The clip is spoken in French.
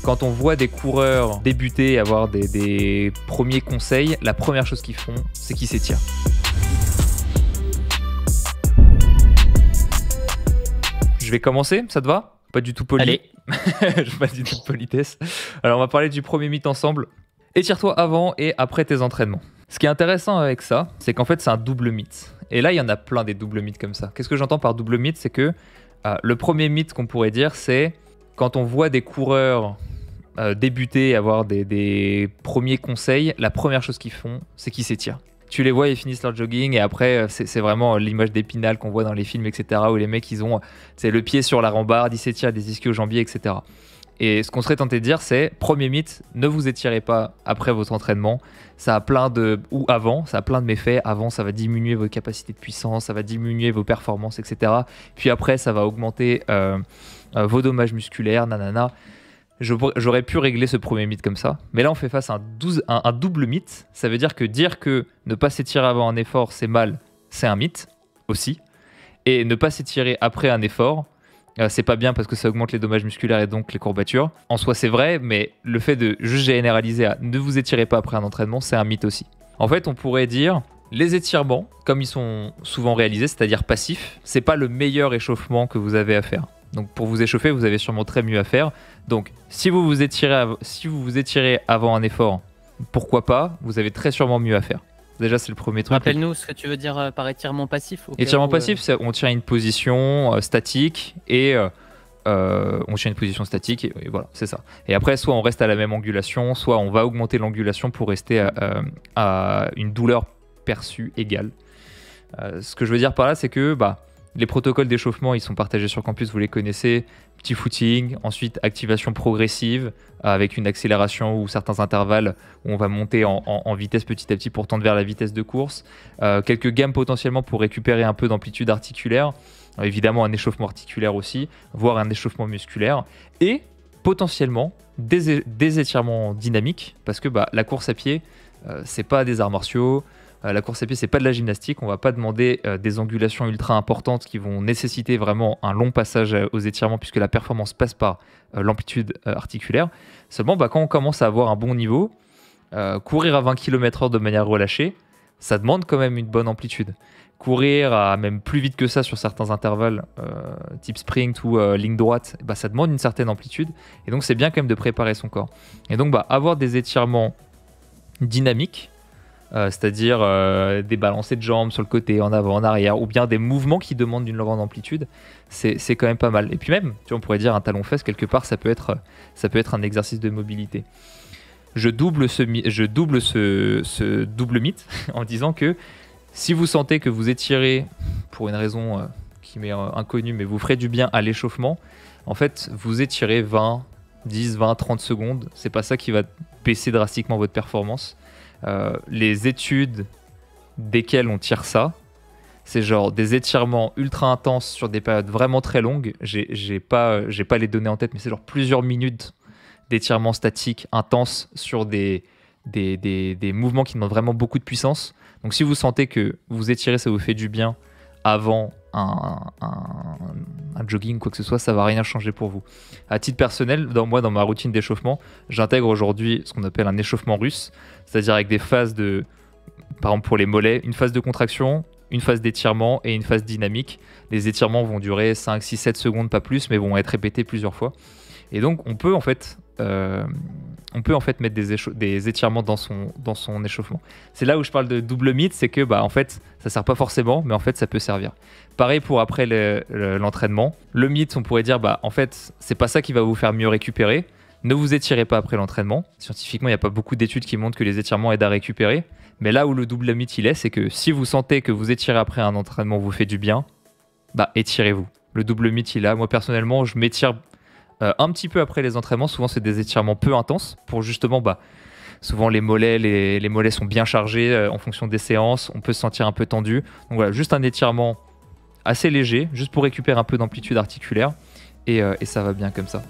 Quand on voit des coureurs débuter et avoir des premiers conseils, la première chose qu'ils font, c'est qu'ils s'étirent. Je vais commencer, ça te va? Pas du tout poli. Allez. Pas du tout de politesse. Alors on va parler du premier mythe ensemble. Étire-toi avant et après tes entraînements. Ce qui est intéressant avec ça, c'est qu'en fait c'est un double mythe. Et là il y en a plein des doubles mythes comme ça. Qu'est-ce que j'entends par double mythe? C'est que le premier mythe qu'on pourrait dire, c'est quand on voit des coureurs débuter, avoir des premiers conseils, la première chose qu'ils font, c'est qu'ils s'étirent. Tu les vois, ils finissent leur jogging et après, c'est vraiment l'image d'Épinal qu'on voit dans les films, etc. où les mecs, ils ont le pied sur la rambarde, ils s'étirent, des ischio-jambiers, etc. Et ce qu'on serait tenté de dire, c'est, premier mythe, ne vous étirez pas après votre entraînement. Ça a plein de... ou avant, ça a plein de méfaits. Avant, ça va diminuer votre capacité de puissance, ça va diminuer vos performances, etc. Puis après, ça va augmenter vos dommages musculaires, nanana. J'aurais pu régler ce premier mythe comme ça, mais là on fait face à un double mythe. Ça veut dire que ne pas s'étirer avant un effort c'est mal, c'est un mythe aussi, et ne pas s'étirer après un effort c'est pas bien parce que ça augmente les dommages musculaires et donc les courbatures. En soi c'est vrai, mais le fait de juste généraliser à ne vous étirez pas après un entraînement, c'est un mythe aussi. En fait on pourrait dire les étirements comme ils sont souvent réalisés, c'est-à-dire passifs, c'est pas le meilleur échauffement que vous avez à faire. Donc pour vous échauffer, vous avez sûrement très mieux à faire. Donc si vous vous étirez avant un effort, pourquoi pas, vous avez très sûrement mieux à faire. Déjà c'est le premier truc. Rappelle-nous ce que tu veux dire par étirement passif. Étirement passif, c'est on tient une position statique et on tient une position statique et voilà, c'est ça. Et après, soit on reste à la même angulation, soit on va augmenter l'angulation pour rester à une douleur perçue égale. Ce que je veux dire par là, c'est que les protocoles d'échauffement, ils sont partagés sur campus, vous les connaissez. Petit footing, ensuite activation progressive avec une accélération ou certains intervalles où on va monter en vitesse petit à petit pour tendre vers la vitesse de course. Quelques gammes potentiellement pour récupérer un peu d'amplitude articulaire. Évidemment un échauffement articulaire aussi, voire un échauffement musculaire. Et potentiellement des étirements dynamiques parce que la course à pied, c'est pas des arts martiaux. La course à pied, c'est pas de la gymnastique. On va pas demander des angulations ultra importantes qui vont nécessiter vraiment un long passage aux étirements puisque la performance passe par l'amplitude articulaire. Seulement, quand on commence à avoir un bon niveau, courir à 20 km/h de manière relâchée, ça demande quand même une bonne amplitude. Courir à même plus vite que ça sur certains intervalles, type sprint ou ligne droite, ça demande une certaine amplitude. Et donc, c'est bien quand même de préparer son corps. Et donc, avoir des étirements dynamiques, c'est-à-dire des balancés de jambes sur le côté, en avant, en arrière, ou bien des mouvements qui demandent une grande amplitude, c'est quand même pas mal. Et puis même, on pourrait dire un talon-fesse, quelque part, ça peut être un exercice de mobilité. Je double ce double mythe en disant que si vous sentez que vous étirez pour une raison qui m'est inconnue, mais vous ferez du bien à l'échauffement, en fait, vous étirez 10, 20, 30 secondes, c'est pas ça qui va baisser drastiquement votre performance. Les études desquelles on tire ça, c'est genre des étirements ultra intenses sur des périodes vraiment très longues. J'ai pas les données en tête, mais c'est genre plusieurs minutes d'étirements statiques intenses sur des mouvements qui demandent vraiment beaucoup de puissance. Donc si vous sentez que vous étirez, ça vous fait du bien avant un jogging, quoi que ce soit, ça va rien changer pour vous. À titre personnel, dans ma routine d'échauffement, j'intègre aujourd'hui ce qu'on appelle un échauffement russe, c'est-à-dire avec des phases par exemple pour les mollets, une phase de contraction, une phase d'étirement et une phase dynamique. Les étirements vont durer 5, 6, 7 secondes, pas plus, mais vont être répétés plusieurs fois. Et donc on peut en fait mettre des étirements dans son échauffement. C'est là où je parle de double mythe, c'est que en fait ça sert pas forcément, mais en fait ça peut servir. Pareil pour après l'entraînement. Le mythe, on pourrait dire en fait c'est pas ça qui va vous faire mieux récupérer. Ne vous étirez pas après l'entraînement. Scientifiquement, il n'y a pas beaucoup d'études qui montrent que les étirements aident à récupérer. Mais là où le double mythe il est, c'est que si vous sentez que vous étirez après un entraînement vous fait du bien, étirez-vous. Le double mythe il est là. Moi personnellement, je m'étire un petit peu après les entraînements. Souvent c'est des étirements peu intenses pour justement souvent les mollets sont bien chargés en fonction des séances, on peut se sentir un peu tendu. Donc voilà, juste un étirement assez léger, juste pour récupérer un peu d'amplitude articulaire et ça va bien comme ça.